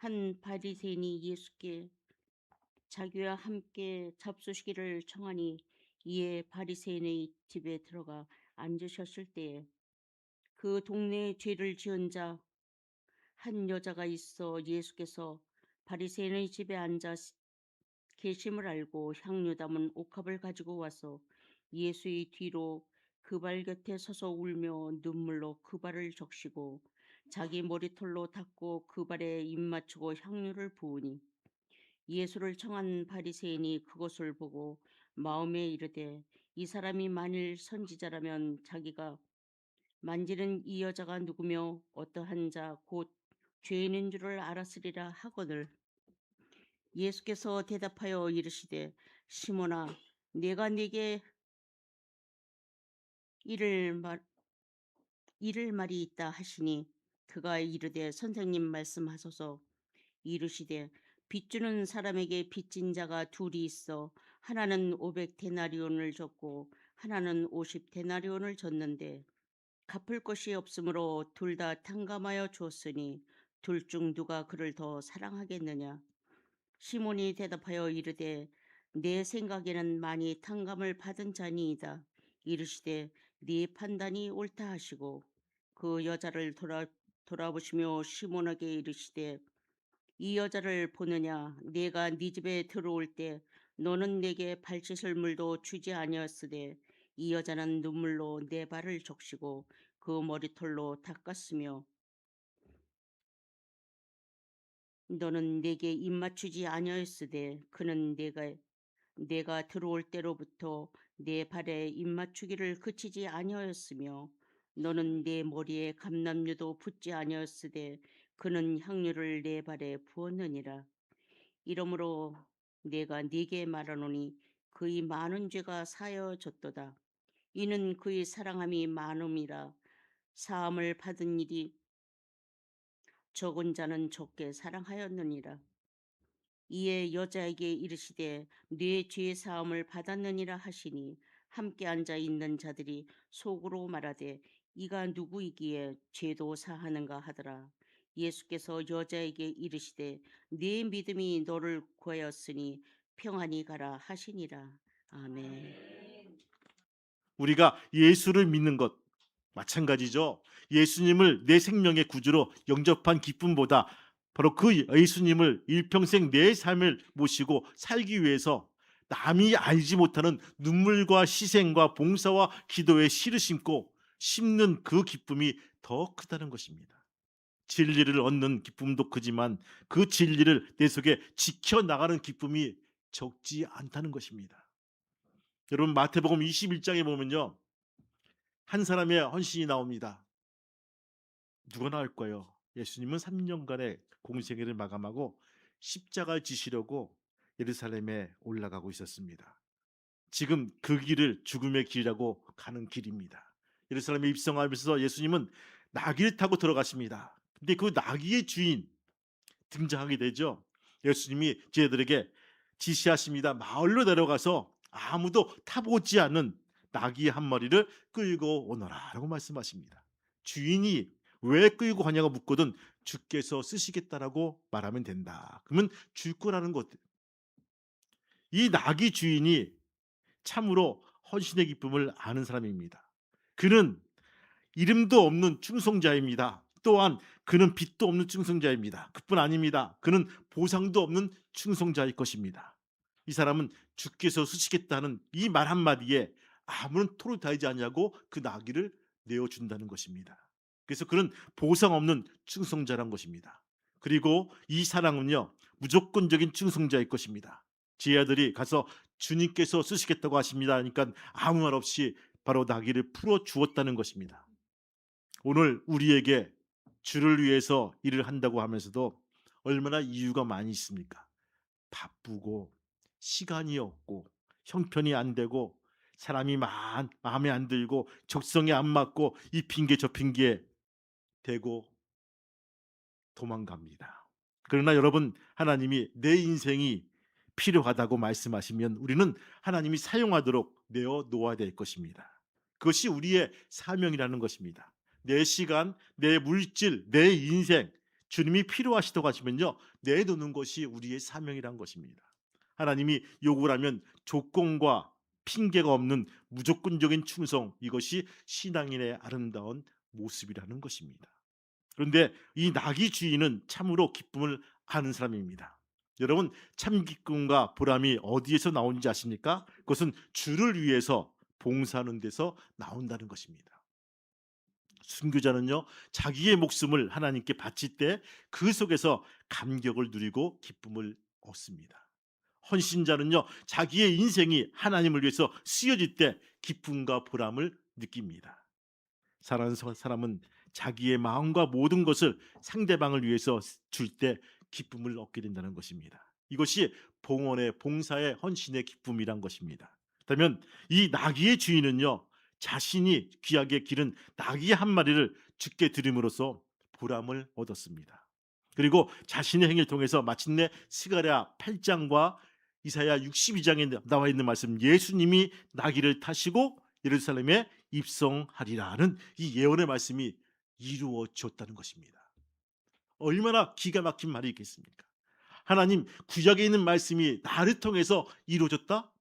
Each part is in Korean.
한 바리새인이 예수께 자기와 함께 잡수시기를 청하니 이에 바리새인의 집에 들어가 앉으셨을 때에 그 동네에 죄를 지은 자 한 여자가 있어 예수께서 바리새인의 집에 앉아 계심을 알고 향유 담은 옥합을 가지고 와서 예수의 뒤로 그 발 곁에 서서 울며 눈물로 그 발을 적시고 자기 머리털로 닦고 그 발에 입 맞추고 향유를 부으니 예수를 청한 바리새인이 그것을 보고 마음에 이르되 이 사람이 만일 선지자라면 자기가 만지는 이 여자가 누구며 어떠한 자 곧 죄인인 줄을 알았으리라 하거늘 예수께서 대답하여 이르시되 시몬아 내가 네게 이를 말 이를 말이 있다 하시니 그가 이르되 선생님 말씀하소서 이르시되 빚주는 사람에게 빚진 자가 둘이 있어 하나는 500데나리온을 줬고 하나는 50데나리온을 줬는데 갚을 것이 없으므로 둘 다 탕감하여 주었으니 둘 중 누가 그를 더 사랑하겠느냐 시몬이 대답하여 이르되 내 생각에는 많이 탕감을 받은 자니이다. 이르시되 네 판단이 옳다 하시고 그 여자를 돌아보시며 시몬에게 이르시되 이 여자를 보느냐 내가 네 집에 들어올 때 너는 내게 발 씻을 물도 주지 아니었으되 이 여자는 눈물로 내 발을 적시고 그 머리털로 닦았으며 너는 내게 입 맞추지 아니하였으되 그는 내가 들어올 때로부터 내 발에 입 맞추기를 그치지 아니하였으며 너는 내 머리에 감람류도 붓지 아니하였으되 그는 향유를 내 발에 부었느니라. 이러므로 내가 네게 말하노니 그의 많은 죄가 사여졌도다. 이는 그의 사랑함이 많음이라. 사함을 받은 일이 적은 자는 적게 사랑하였느니라. 이에 여자에게 이르시되 네 죄 사함을 받았느니라 하시니 함께 앉아 있는 자들이 속으로 말하되 이가 누구이기에 죄도 사하는가 하더라. 예수께서 여자에게 이르시되 네 믿음이 너를 구하였으니 평안히 가라 하시니라. 아멘. 우리가 예수를 믿는 것 마찬가지죠. 예수님을 내 생명의 구주로 영접한 기쁨보다 바로 그 예수님을 일평생 내 삶을 모시고 살기 위해서 남이 알지 못하는 눈물과 희생과 봉사와 기도에 씨를 심는 그 기쁨이 더 크다는 것입니다. 진리를 얻는 기쁨도 크지만 그 진리를 내 속에 지켜나가는 기쁨이 적지 않다는 것입니다. 여러분 마태복음 21장에 보면요. 한 사람의 헌신이 나옵니다. 누가 나올까요? 예수님은 3년간의 공생애를 마감하고 십자가를 지시려고 예루살렘에 올라가고 있었습니다. 지금 그 길을 죽음의 길이라고 가는 길입니다. 예루살렘에 입성하면서 예수님은 나귀를 타고 들어가십니다. 근데 그 나귀의 주인 등장하게 되죠. 예수님이 제자들에게 지시하십니다. 마을로 내려가서 아무도 타보지 않은 나귀 한 마리를 끌고 오너라 라고 말씀하십니다. 주인이 왜 끌고 가냐고 묻거든 주께서 쓰시겠다라고 말하면 된다. 그러면 줄 거라는 것. 이 나귀 주인이 참으로 헌신의 기쁨을 아는 사람입니다. 그는 이름도 없는 충성자입니다. 또한 그는 빚도 없는 충성자입니다. 그뿐 아닙니다. 그는 보상도 없는 충성자일 것입니다. 이 사람은 주께서 쓰시겠다는 이 말 한마디에 아무런 토를 다하지 않냐고 그 나귀를 내어준다는 것입니다. 그래서 그는 보상 없는 충성자란 것입니다. 그리고 이 사랑은요 무조건적인 충성자일 것입니다. 제 아들이 가서 주님께서 쓰시겠다고 하십니다 하니까 아무 말 없이 바로 나귀를 풀어 주었다는 것입니다. 오늘 우리에게 주를 위해서 일을 한다고 하면서도 얼마나 이유가 많이 있습니까? 바쁘고 시간이 없고 형편이 안 되고 사람이 마음에 안 들고 적성에 안 맞고 이 핑계 저 핑계에 대고 도망갑니다. 그러나 여러분 하나님이 내 인생이 필요하다고 말씀하시면 우리는 하나님이 사용하도록 내어 놓아야 될 것입니다. 그것이 우리의 사명이라는 것입니다. 내 시간, 내 물질, 내 인생 주님이 필요하시다고 하시면요, 내놓는 것이 우리의 사명이란 것입니다. 하나님이 요구를 하면 조건과 핑계가 없는 무조건적인 충성, 이것이 신앙인의 아름다운 모습이라는 것입니다. 그런데 이 낙이 주인은 참으로 기쁨을 아는 사람입니다. 여러분, 참 기쁨과 보람이 어디에서 나오는지 아십니까? 그것은 주를 위해서 봉사하는 데서 나온다는 것입니다. 순교자는요, 자기의 목숨을 하나님께 바칠 때 그 속에서 감격을 누리고 기쁨을 얻습니다. 헌신자는요, 자기의 인생이 하나님을 위해서 쓰여질 때 기쁨과 보람을 느낍니다. 사랑하는 사람은 자기의 마음과 모든 것을 상대방을 위해서 줄 때 기쁨을 얻게 된다는 것입니다. 이것이 봉헌의 봉사의 헌신의 기쁨이란 것입니다. 그렇다면 이 나귀의 주인은요, 자신이 귀하게 기른 나귀 한 마리를 주께 드림으로써 보람을 얻었습니다. 그리고 자신의 행위를 통해서 마침내 스가랴 8장과 이사야 62장에 나와 있는 말씀, 예수님이 나귀를 타시고 예루살렘에 입성하리라는 이 예언의 말씀이 이루어졌다는 것입니다. 얼마나 기가 막힌 말이 있겠습니까? 하나님 구약에 있는 말씀이 나를 통해서 이루어졌다?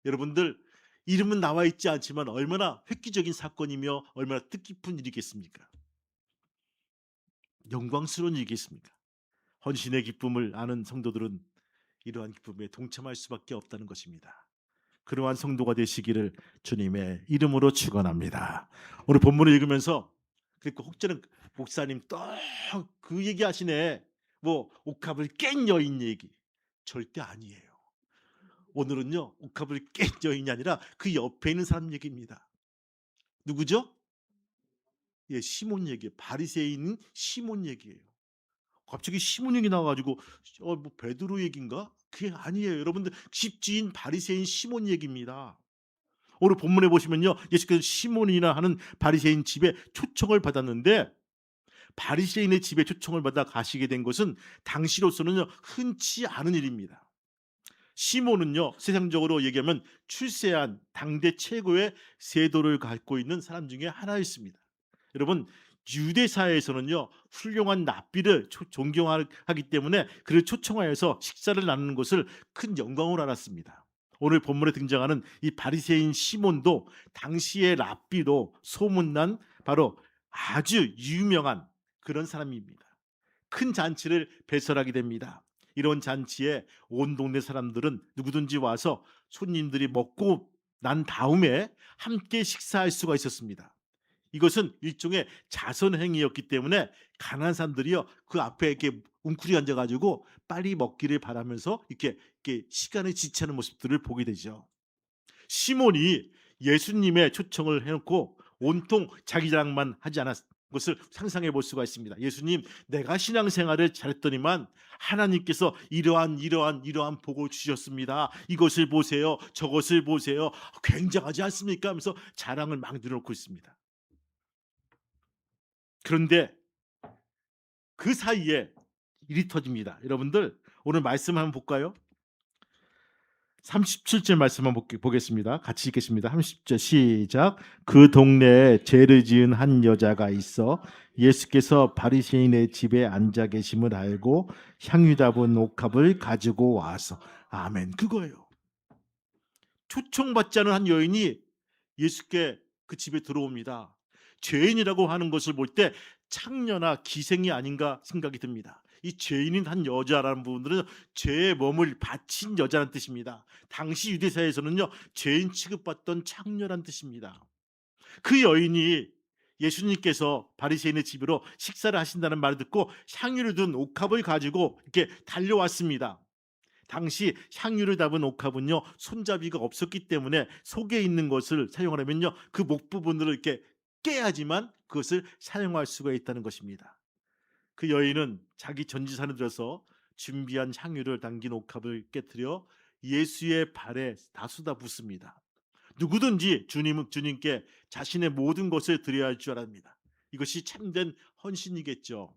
여러분들, 이름은 나와 있지 않지만 얼마나 획기적인 사건이며 얼마나 뜻깊은 일이겠습니까? 영광스러운 일이겠습니까? 헌신의 기쁨을 아는 성도들은 이러한 기쁨에 동참할 수밖에 없다는 것입니다. 그러한 성도가 되시기를 주님의 이름으로 축원합니다. 오늘 본문을 읽으면서 그리고 혹자는 목사님 또 그 얘기 하시네, 뭐 옥합을 깬 여인 얘기. 절대 아니에요. 오늘은요, 옥합을 깬 여인이 아니라 그 옆에 있는 사람 얘기입니다. 누구죠? 예, 시몬 얘기예요. 바리새인 시몬 얘기예요. 갑자기 시몬 얘기 나와가지고 뭐 베드로 얘기인가? 그게 아니에요. 여러분들, 집주인 바리새인 시몬 얘기입니다. 오늘 본문에 보시면요, 예수께서 시몬이나 하는 바리새인 집에 초청을 받았는데, 바리새인의 집에 초청을 받아 가시게 된 것은 당시로서는요, 흔치 않은 일입니다. 시몬은요, 세상적으로 얘기하면 출세한 당대 최고의 세도를 갖고 있는 사람 중에 하나였습니다. 여러분, 유대 사회에서는요, 훌륭한 랍비를 존경하기 때문에 그를 초청하여서 식사를 나누는 것을 큰 영광으로 알았습니다. 오늘 본문에 등장하는 이 바리새인 시몬도 당시의 랍비로 소문난 바로 아주 유명한 그런 사람입니다. 큰 잔치를 배설하게 됩니다. 이런 잔치에 온 동네 사람들은 누구든지 와서 손님들이 먹고 난 다음에 함께 식사할 수가 있었습니다. 이것은 일종의 자선 행위였기 때문에 가난한 사람들이요, 그 앞에 이렇게 웅크리 앉아가지고 빨리 먹기를 바라면서 이렇게 시간을 지체하는 모습들을 보게 되죠. 시몬이 예수님의 초청을 해놓고 온통 자기 자랑만 하지 않았 것을 상상해 볼 수가 있습니다. 예수님, 내가 신앙생활을 잘했더니만 하나님께서 이러한 복을 주셨습니다. 이것을 보세요, 저것을 보세요. 굉장하지 않습니까? 하면서 자랑을 막 늘어놓고 있습니다. 그런데 그 사이에 일이 터집니다. 여러분들, 오늘 말씀 한번 볼까요? 37절 말씀 한번 보겠습니다. 같이 읽겠습니다. 30절 시작. 그 동네에 죄를 지은 한 여자가 있어 예수께서 바리새인의 집에 앉아 계심을 알고 향유 담은 옥합을 가지고 와서. 아멘. 그거예요. 초청받지 않은 한 여인이 예수께 그 집에 들어옵니다. 죄인이라고 하는 것을 볼 때 창녀나 기생이 아닌가 생각이 듭니다. 이 죄인인 한 여자라는 부분들은 죄의 몸을 바친 여자라는 뜻입니다. 당시 유대사에서는요, 죄인 취급받던 창녀란 뜻입니다. 그 여인이 예수님께서 바리새인의 집으로 식사를 하신다는 말을 듣고 향유를 둔 옥합을 가지고 이렇게 달려왔습니다. 당시 향유를 담은 옥합은요, 손잡이가 없었기 때문에 속에 있는 것을 사용하려면요, 그 목 부분으로 이렇게 깨야지만 그것을 사용할 수가 있다는 것입니다. 그 여인은 자기 전지산을 들어서 준비한 향유를 담긴 옥합을 깨뜨려 예수의 발에 다 쏟아붓습니다. 누구든지 주님께 자신의 모든 것을 드려야 할 줄 알았습니다. 이것이 참된 헌신이겠죠.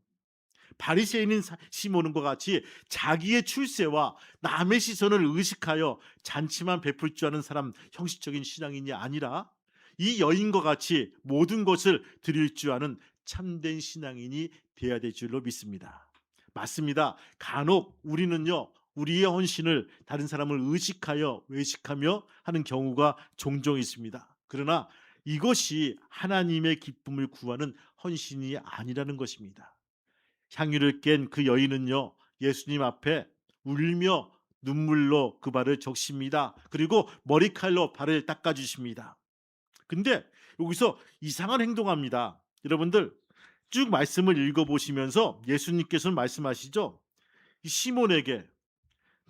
바리새인인 시몬과 같이 자기의 출세와 남의 시선을 의식하여 잔치만 베풀 줄 아는 사람, 형식적인 신앙인이 아니라 이 여인과 같이 모든 것을 드릴 줄 아는 참된 신앙인이 되어야 될 줄로 믿습니다. 맞습니다. 간혹 우리는요, 우리의 헌신을 다른 사람을 의식하여 외식하며 하는 경우가 종종 있습니다. 그러나 이것이 하나님의 기쁨을 구하는 헌신이 아니라는 것입니다. 향유를 깬 그 여인은요, 예수님 앞에 울며 눈물로 그 발을 적십니다. 그리고 머리칼로 발을 닦아 주십니다. 근데 여기서 이상한 행동합니다. 여러분들 쭉 말씀을 읽어 보시면서 예수님께서는 말씀하시죠. 이 시몬에게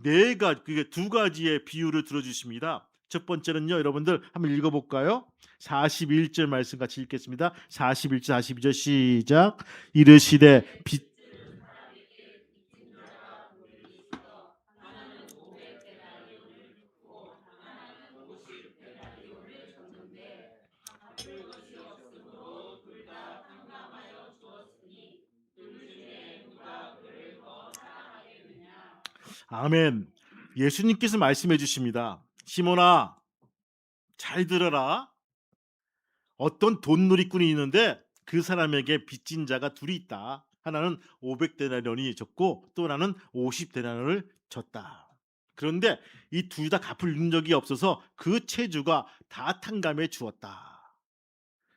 그게 두 가지의 비유를 들어 주십니다. 첫 번째는요, 여러분들 한번 읽어 볼까요? 41절 말씀 같이 읽겠습니다. 41절 42절 시작. 이르시되 빛 아멘. 예수님께서 말씀해 주십니다. 시몬아, 잘 들어라. 어떤 돈누리꾼이 있는데 그 사람에게 빚진 자가 둘이 있다. 하나는 500데나리온이 졌고 또 하나는 50데나리온을 졌다. 그런데 이 둘 다 갚을 능력이 없어서 그 채주가 다 탕감해 주었다.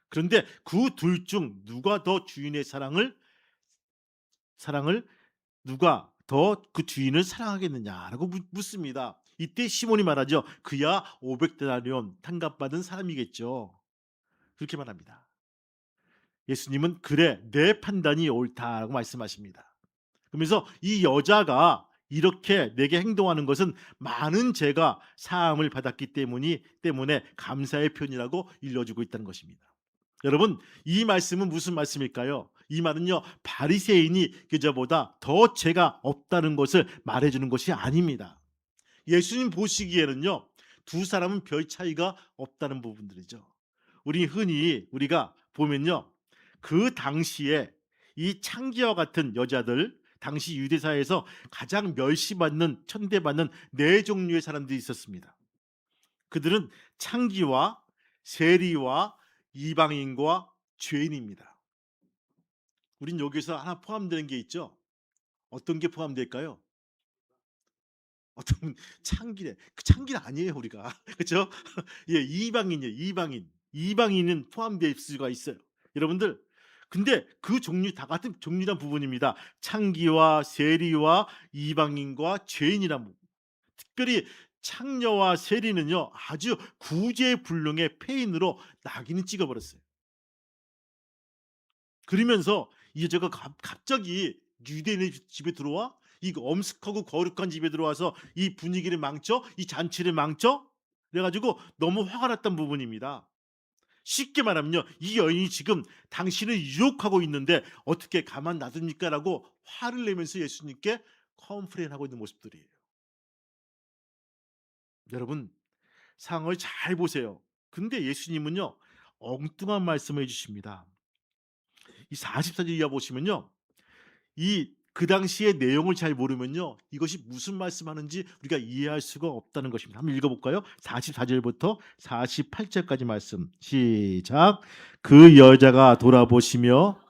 그런데 그 둘 중 누가 더 주인의 사랑을 누가 더 그 주인을 사랑하겠느냐라고 묻습니다. 이때 시몬이 말하죠. 그야 500데나리온 탕감받은 사람이겠죠. 그렇게 말합니다. 예수님은 그래 내 판단이 옳다라고 말씀하십니다. 그러면서 이 여자가 이렇게 내게 행동하는 것은 많은 죄가 사함을 받았기 때문에 감사의 표현이라고 일러주고 있다는 것입니다. 여러분, 이 말씀은 무슨 말씀일까요? 이 말은요, 바리새인이 그저보다 더 죄가 없다는 것을 말해주는 것이 아닙니다. 예수님 보시기에는요, 두 사람은 별 차이가 없다는 부분들이죠. 우리가 보면요, 그 당시에 이 창기와 같은 여자들, 당시 유대사에서 가장 멸시받는 천대받는 네 종류의 사람들이 있었습니다. 그들은 창기와 세리와 이방인과 죄인입니다. 우린 여기서 하나 포함되는 게 있죠. 어떤 게 포함될까요? 어떤 창기래. 그 창기는 아니에요, 우리가. 그렇죠? 예, 이방인이에요. 이방인은 포함될 수가 있어요. 여러분들, 근데 그 종류 다 같은 종류란 부분입니다. 창기와 세리와 이방인과 죄인이란 부분. 특별히 창녀와 세리는요, 아주 구제불능의 폐인으로 낙인을 찍어버렸어요. 그러면서 이 여자가 갑자기 유대인의 집에 들어와 이 엄숙하고 거룩한 집에 들어와서 이 분위기를 망쳐, 이 잔치를 망쳐, 그래가지고 너무 화가 났던 부분입니다. 쉽게 말하면요, 이 여인이 지금 당신을 유혹하고 있는데 어떻게 가만 놔둡니까라고 화를 내면서 예수님께 컴플레인하고 있는 모습들이에요. 여러분, 상황을 잘 보세요. 근데 예수님은요, 엉뚱한 말씀을 해주십니다. 이 44절 이하 보시면요, 그 당시의 내용을 잘 모르면요, 이것이 무슨 말씀하는지 우리가 이해할 수가 없다는 것입니다. 한번 읽어볼까요? 44절부터 48절까지 말씀 시작. 그 여자가 돌아보시며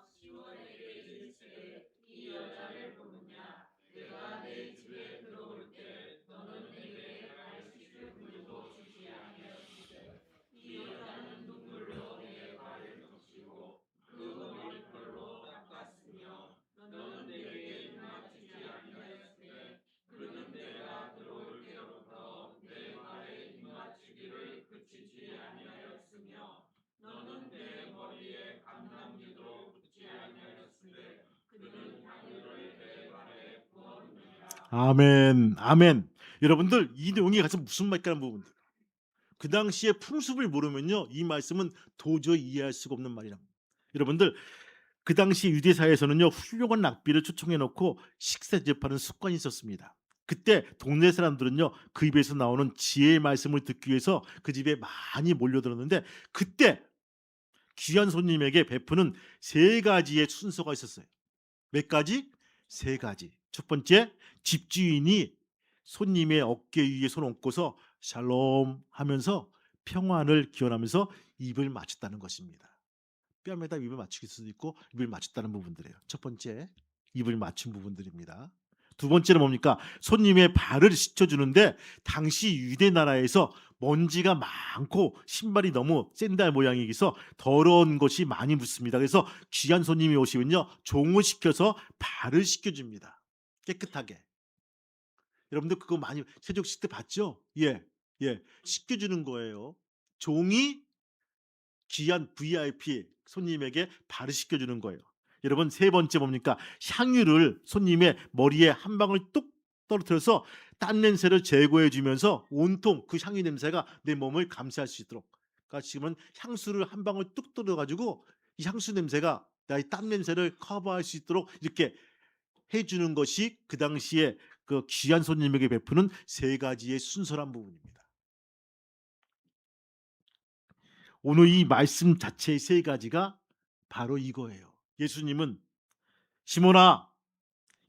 아멘, 아멘. 여러분들 이 내용이 가서 무슨 말이라는 부분들. 그 당시의 풍습을 모르면요, 이 말씀은 도저히 이해할 수가 없는 말이랍니다. 여러분들 그 당시 유대 사회에서는요, 훌륭한 랍비를 초청해 놓고 식사 대접하는 습관이 있었습니다. 그때 동네 사람들은요, 그 입에서 나오는 지혜의 말씀을 듣기 위해서 그 집에 많이 몰려들었는데, 그때 귀한 손님에게 베푸는 세 가지의 순서가 있었어요. 몇 가지? 세 가지. 첫 번째, 집주인이 손님의 어깨 위에 손 얹고서 샬롬 하면서 평안을 기원하면서 입을 맞췄다는 것입니다. 뺨에다 입을 맞추길 수도 있고 입을 맞췄다는 부분들이에요. 첫 번째. 입을 맞춘 부분들입니다. 두 번째는 뭡니까? 손님의 발을 씻겨주는데 당시 유대 나라에서 먼지가 많고 신발이 너무 샌들 모양이기서 더러운 것이 많이 묻습니다. 그래서 귀한 손님이 오시면요, 종을 시켜서 발을 씻겨줍니다. 깨끗하게. 여러분들 그거 많이 세족식 때 봤죠? 예, 예, 씻겨주는 거예요. 종이 귀한 VIP 손님에게 발을 씻겨주는 거예요. 여러분, 세 번째 뭡니까? 향유를 손님의 머리에 한 방울 뚝 떨어뜨려서 딴 냄새를 제거해 주면서 온통 그 향유 냄새가 내 몸을 감싸할 수 있도록. 그러니까 지금은 향수를 한 방울 뚝 떨어 가지고 이 향수 냄새가 나의 딴 냄새를 커버할 수 있도록 이렇게 해 주는 것이 그 당시에 그 귀한 손님에게 베푸는 세 가지의 순서란 부분입니다. 오늘 이 말씀 자체의 세 가지가 바로 이거예요. 예수님은 시몬아,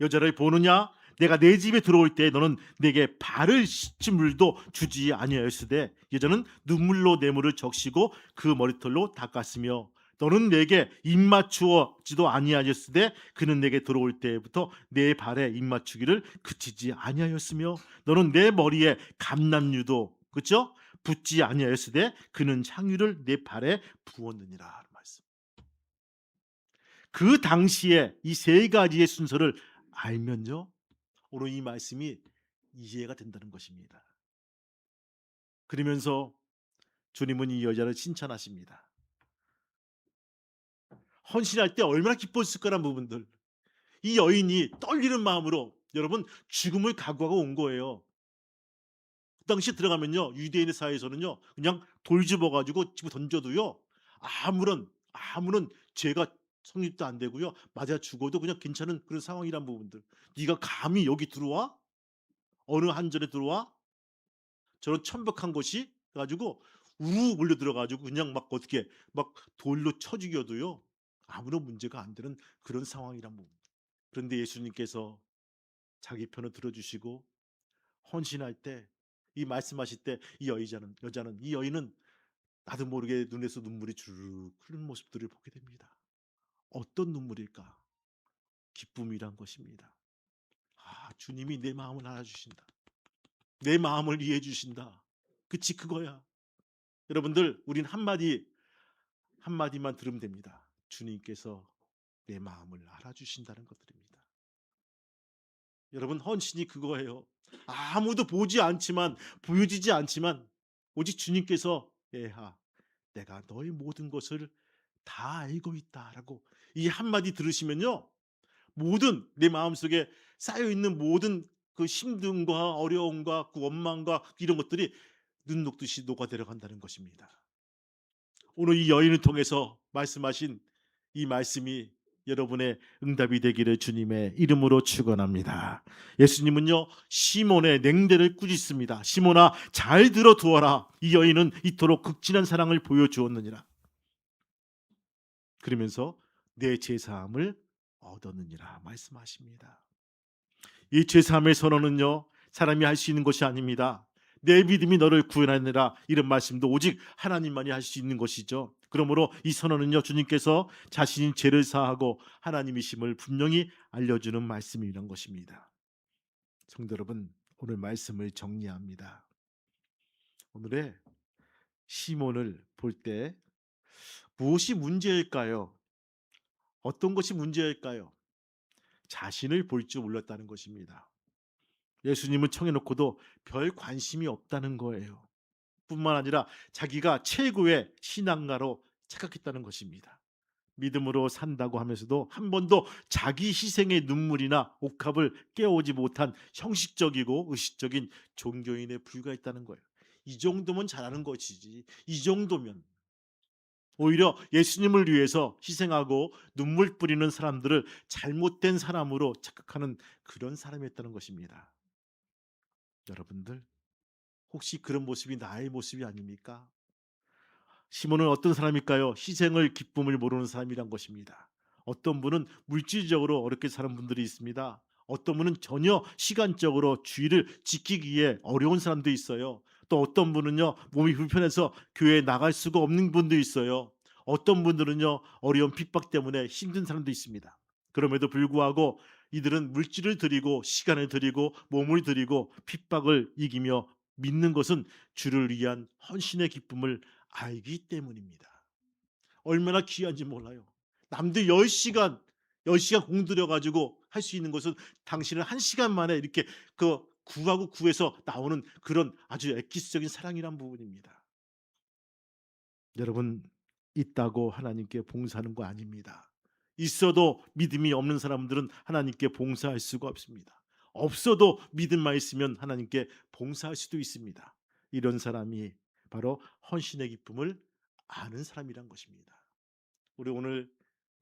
여자를 보느냐? 내가 내 집에 들어올 때 너는 내게 발을 씻을 물도 주지 아니하였으되 여자는 눈물로 내 물을 적시고 그 머리털로 닦았으며 너는 내게 입 맞추어지도 아니하였으되 그는 내게 들어올 때부터 내 발에 입 맞추기를 그치지 아니하였으며 너는 내 머리에 감람유도 그렇죠? 붓지 아니하였으되 그는 향유를 내 발에 부었느니라. 말씀. 그 당시에 이 세 가지의 순서를 알면요, 오늘 이 말씀이 이해가 된다는 것입니다. 그러면서 주님은 이 여자를 칭찬하십니다. 헌신할 때 얼마나 기뻤을 거란 부분들. 이 여인이 떨리는 마음으로 여러분 죽음을 각오하고 온 거예요. 그 당시 들어가면요, 유대인의 사회에서는요, 그냥 돌 집어가지고 집어 던져도요, 아무런 죄가 성립도 안 되고요, 맞아 죽어도 그냥 괜찮은 그런 상황이란 부분들. 네가 감히 여기 들어와? 어느 한전에 들어와? 저런 천박한 것이 가지고 우르르 몰려 들어가지고 그냥 막 어떻게 막 돌로 쳐 죽여도요, 아무런 문제가 안 되는 그런 상황이란 부분. 그런데 예수님께서 자기 편을 들어주시고 헌신할 때, 이 말씀하실 때 이 여자는 이 여인은 나도 모르게 눈에서 눈물이 주르륵 흐르는 모습들을 보게 됩니다. 어떤 눈물일까? 기쁨이란 것입니다. 아, 주님이 내 마음을 알아주신다. 내 마음을 이해해 주신다. 그치, 그거야. 여러분들, 우린 한마디만 들으면 됩니다. 주님께서 내 마음을 알아주신다는 것들입니다. 여러분, 헌신이 그거예요. 아무도 보지 않지만, 보여지지 않지만 오직 주님께서 얘하, 내가 너의 모든 것을 다 알고 있다라고 이 한마디 들으시면요, 모든 내 마음속에 쌓여있는 모든 그 힘듦과 어려움과 그 원망과 이런 것들이 눈 녹듯이 녹아내려간다는 것입니다. 오늘 이 여인을 통해서 말씀하신 이 말씀이 여러분의 응답이 되기를 주님의 이름으로 축원합니다. 예수님은요, 시몬의 냉대를 꾸짖습니다. 시몬아, 잘 들어두어라. 이 여인은 이토록 극진한 사랑을 보여주었느니라. 그러면서 내 제사함을 얻었느니라 말씀하십니다. 이 제사함의 선언은요, 사람이 할 수 있는 것이 아닙니다. 내 믿음이 너를 구원하느라, 이런 말씀도 오직 하나님만이 할 수 있는 것이죠. 그러므로 이 선언은요, 주님께서 자신이 죄를 사하고 하나님이심을 분명히 알려주는 말씀이란 것입니다. 성도 여러분, 오늘 말씀을 정리합니다. 오늘의 시몬을 볼 때 무엇이 문제일까요? 어떤 것이 문제일까요? 자신을 볼 줄 몰랐다는 것입니다. 예수님을 청해놓고도 별 관심이 없다는 거예요. 뿐만 아니라 자기가 최고의 신앙가로 착각했다는 것입니다. 믿음으로 산다고 하면서도 한 번도 자기 희생의 눈물이나 옥합을 깨우지 못한 형식적이고 의식적인 종교인에 불과했다는 거예요. 이 정도면 잘하는 것이지. 이 정도면. 오히려 예수님을 위해서 희생하고 눈물 뿌리는 사람들을 잘못된 사람으로 착각하는 그런 사람이었다는 것입니다. 여러분들, 혹시 그런 모습이 나의 모습이 아닙니까? 시몬은 어떤 사람일까요? 희생을 기쁨을 모르는 사람이란 것입니다. 어떤 분은 물질적으로 어렵게 사는 분들이 있습니다. 어떤 분은 전혀 시간적으로 주의를 지키기 위해 어려운 사람도 있어요. 또 어떤 분은요, 몸이 불편해서 교회에 나갈 수가 없는 분도 있어요. 어떤 분들은요, 어려운 핍박 때문에 힘든 사람도 있습니다. 그럼에도 불구하고 이들은 물질을 드리고 시간을 드리고 몸을 드리고 핍박을 이기며 믿는 것은 주를 위한 헌신의 기쁨을 알기 때문입니다. 얼마나 귀한지 몰라요. 남들 10시간, 10시간 공들여 가지고 할 수 있는 것은 당신은 1시간 만에 이렇게 그 구하고 구해서 나오는 그런 아주 엑기스적인 사랑이란 부분입니다. 여러분, 있다고 하나님께 봉사하는 거 아닙니다. 있어도 믿음이 없는 사람들은 하나님께 봉사할 수가 없습니다. 없어도 믿음만 있으면 하나님께 봉사할 수도 있습니다. 이런 사람이 바로 헌신의 기쁨을 아는 사람이란 것입니다. 우리 오늘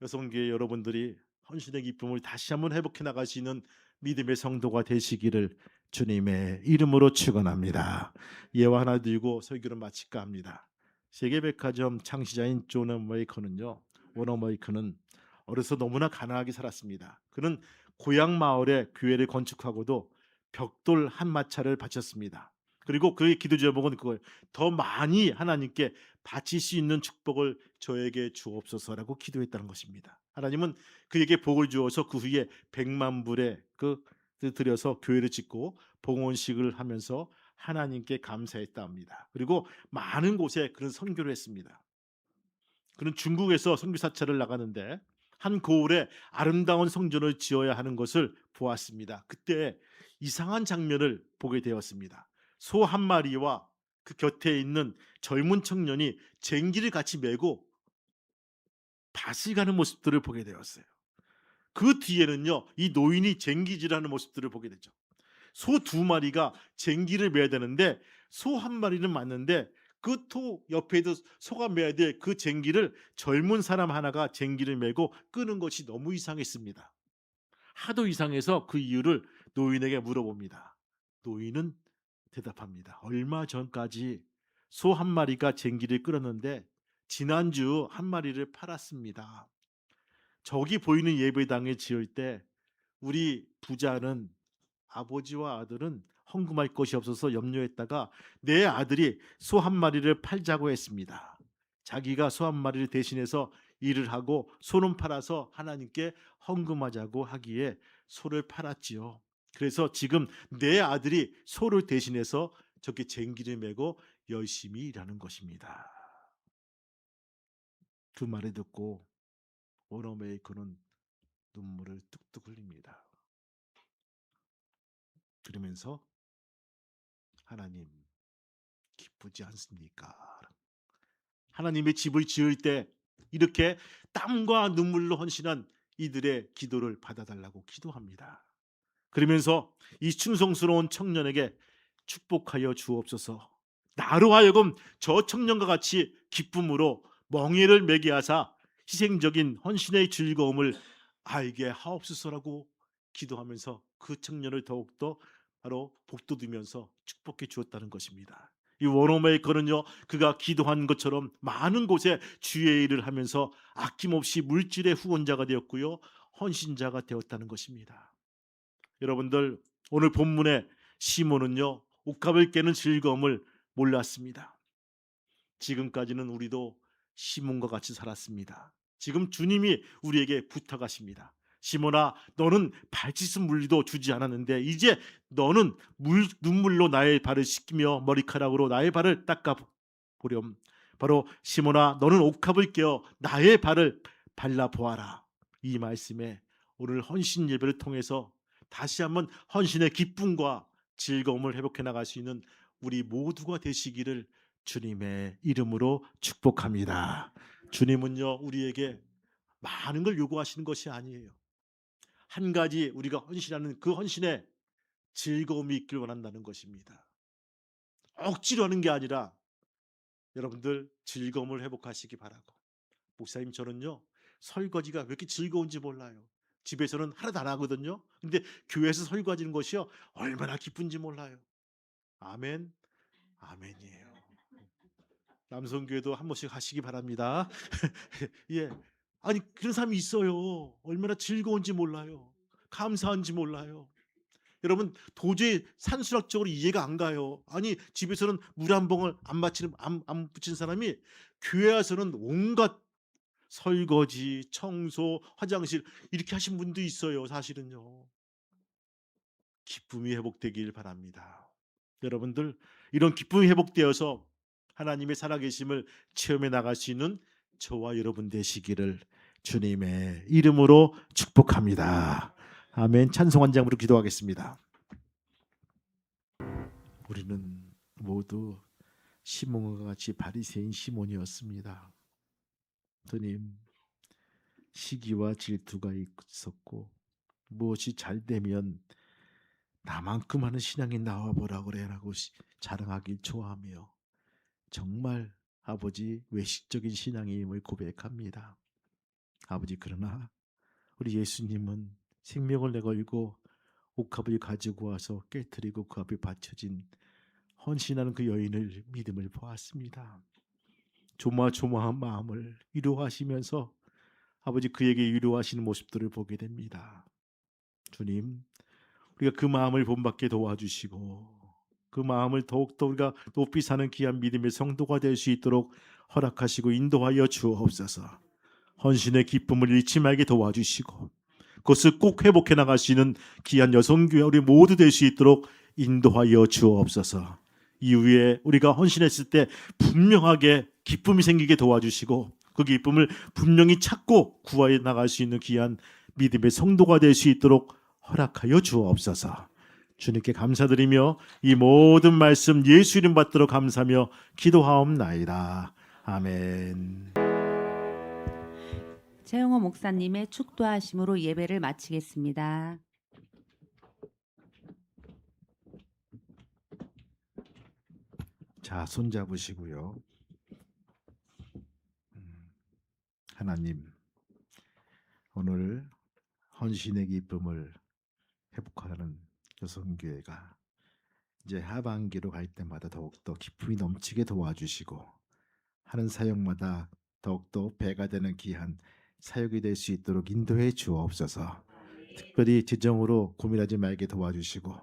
여성교회 여러분들이 헌신의 기쁨을 다시 한번 회복해 나갈 수 있는 믿음의 성도가 되시기를 주님의 이름으로 축원합니다. 예와 하나 드리고 설교를 마칠까 합니다. 세계백화점 창시자인 존 워너메이커는요, 워너메이커는 어려서 너무나 가난하게 살았습니다. 그는 고향 마을에 교회를 건축하고도 벽돌 한 마차를 바쳤습니다. 그리고 그의 기도 제목은 그거예요. 더 많이 하나님께 바칠 수 있는 축복을 저에게 주옵소서라고 기도했다는 것입니다. 하나님은 그에게 복을 주어서 그 후에 100만 불의 들여서 교회를 짓고 봉헌식을 하면서 하나님께 감사했다 합니다. 그리고 많은 곳에 그런 선교를 했습니다. 그는 중국에서 선교 사찰을 나가는데 한 고을에 아름다운 성전을 지어야 하는 것을 보았습니다. 그때 이상한 장면을 보게 되었습니다. 소 한 마리와 그 곁에 있는 젊은 청년이 쟁기를 같이 메고 밭을 가는 모습들을 보게 되었어요. 그 뒤에는요, 이 노인이 쟁기질하는 모습들을 보게 되죠. 소 두 마리가 쟁기를 메야 되는데 소 한 마리는 맞는데 그 소 옆에도 소가 메야 될 그 쟁기를 젊은 사람 하나가 쟁기를 메고 끄는 것이 너무 이상했습니다. 하도 이상해서 그 이유를 노인에게 물어봅니다. 노인은 대답합니다. 얼마 전까지 소 한 마리가 쟁기를 끌었는데 지난주 한 마리를 팔았습니다. 저기 보이는 예배당에 지을 때 우리 부자는 아버지와 아들은 헌금할 것이 없어서 염려했다가 내 아들이 소 한 마리를 팔자고 했습니다. 자기가 소 한 마리를 대신해서 일을 하고 소는 팔아서 하나님께 헌금하자고 하기에 소를 팔았지요. 그래서 지금 내 아들이 소를 대신해서 저렇게 쟁기를 메고 열심히 일하는 것입니다. 그 말을 듣고 오너메이커는 눈물을 뚝뚝 흘립니다. 그러면서 하나님 기쁘지 않습니까? 하나님의 집을 지을 때 이렇게 땀과 눈물로 헌신한 이들의 기도를 받아달라고 기도합니다. 그러면서 이 충성스러운 청년에게 축복하여 주옵소서. 나로 하여금 저 청년과 같이 기쁨으로 멍에를 매게 하사 희생적인 헌신의 즐거움을 알게 하옵소서라고 기도하면서 그 청년을 더욱더 바로 복돋우면서 축복해 주었다는 것입니다. 이 워너메이커는요, 그가 기도한 것처럼 많은 곳에 주의 일을 하면서 아낌없이 물질의 후원자가 되었고요, 헌신자가 되었다는 것입니다. 여러분들, 오늘 본문의 시몬은요, 옥합을 깨는 즐거움을 몰랐습니다. 지금까지는 우리도 시몬과 같이 살았습니다. 지금 주님이 우리에게 부탁하십니다. 시몬아, 너는 발짓은 물도 주지 않았는데 이제 너는 눈물로 나의 발을 씻기며 머리카락으로 나의 발을 닦아 보렴. 바로 시몬아, 너는 옥합을 깨어 나의 발을 발라 보아라. 이 말씀에 오늘 헌신 예배를 통해서 다시 한번 헌신의 기쁨과 즐거움을 회복해 나갈 수 있는 우리 모두가 되시기를 주님의 이름으로 축복합니다. 주님은요, 우리에게 많은 걸 요구하시는 것이 아니에요. 한 가지 우리가 헌신하는 그 헌신에 즐거움이 있길 원한다는 것입니다. 억지로 하는 게 아니라 여러분들 즐거움을 회복하시기 바라고. 목사님, 저는요 설거지가 왜 이렇게 즐거운지 몰라요. 집에서는 하나도 안 하거든요. 근데 교회에서 설거지는 것이요 얼마나 기쁜지 몰라요. 아멘, 아멘이에요. 남성교회도 한 번씩 하시기 바랍니다. 예, 아니 그런 사람이 있어요. 얼마나 즐거운지 몰라요. 감사한지 몰라요. 여러분, 도저히 산술학적으로 이해가 안 가요. 아니 집에서는 물 한 봉을 안 붙이는 사람이 교회 와서는 온갖 설거지, 청소, 화장실 이렇게 하신 분도 있어요. 사실은요. 기쁨이 회복되길 바랍니다. 여러분들 이런 기쁨이 회복되어서 하나님의 살아계심을 체험해 나갈 수 있는 저와 여러분 되시기를 주님의 이름으로 축복합니다. 아멘. 찬송 한 장으로 기도하겠습니다. 우리는 모두 시몬과 같이 바리새인 시몬이었습니다. 주님, 시기와 질투가 있었고 무엇이 잘 되면 나만큼 하는 신앙이 나와보라 그래라고 자랑하길 좋아하며 정말 아버지 외식적인 신앙임을 고백합니다. 아버지, 그러나 우리 예수님은 생명을 내걸고 옥합을 가지고 와서 깨뜨리고 그 앞에 받쳐진 헌신하는 그 여인을 믿음을 보았습니다. 조마조마한 마음을 위로하시면서 아버지 그에게 위로하시는 모습들을 보게 됩니다. 주님, 우리가 그 마음을 본받게 도와주시고 그 마음을 더욱더 우리가 높이 사는 귀한 믿음의 성도가 될 수 있도록 허락하시고 인도하여 주옵소서. 헌신의 기쁨을 잃지 말게 도와주시고 그것을 꼭 회복해 나갈 수 있는 귀한 여성교회 우리 모두 될 수 있도록 인도하여 주옵소서. 이후에 우리가 헌신했을 때 분명하게 기쁨이 생기게 도와주시고 그 기쁨을 분명히 찾고 구하여 나갈 수 있는 귀한 믿음의 성도가 될 수 있도록 허락하여 주옵소서. 주님께 감사드리며 이 모든 말씀 예수 이름 받들어 감사하며 기도하옵나이다. 아멘. 최영호 목사님의 축도하심으로 예배를 마치겠습니다. 자, 손 잡으시고요. 하나님, 오늘 헌신의 기쁨을 회복하는 여성교회가 이제 하반기로 갈 때마다 더욱더 기쁨이 넘치게 도와주시고 하는 사역마다 더욱더 배가 되는 귀한 사역이 될 수 있도록 인도해 주옵소서. 특별히 재정으로 고민하지 말게 도와주시고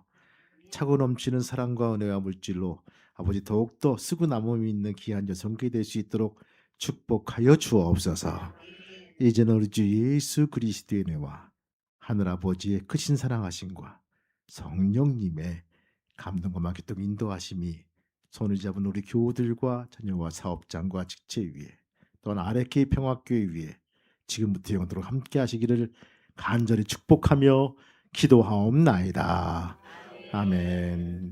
차고 넘치는 사랑과 은혜와 물질로 아버지 더욱더 쓰고 남음이 있는 귀한 여성교회 될 수 있도록 축복하여 주옵소서. 이제는 우리 주 예수 그리스도의 은혜와 하늘아버지의 크신 사랑하심과 성령님의 감동과 기쁨 인도하심이 손을 잡은 우리 교우들과 자녀와 사업장과 직체 위에 또한 아레케이 평화교회 위에 지금부터 영원토록 함께 하시기를 간절히 축복하며 기도하옵나이다. 아멘.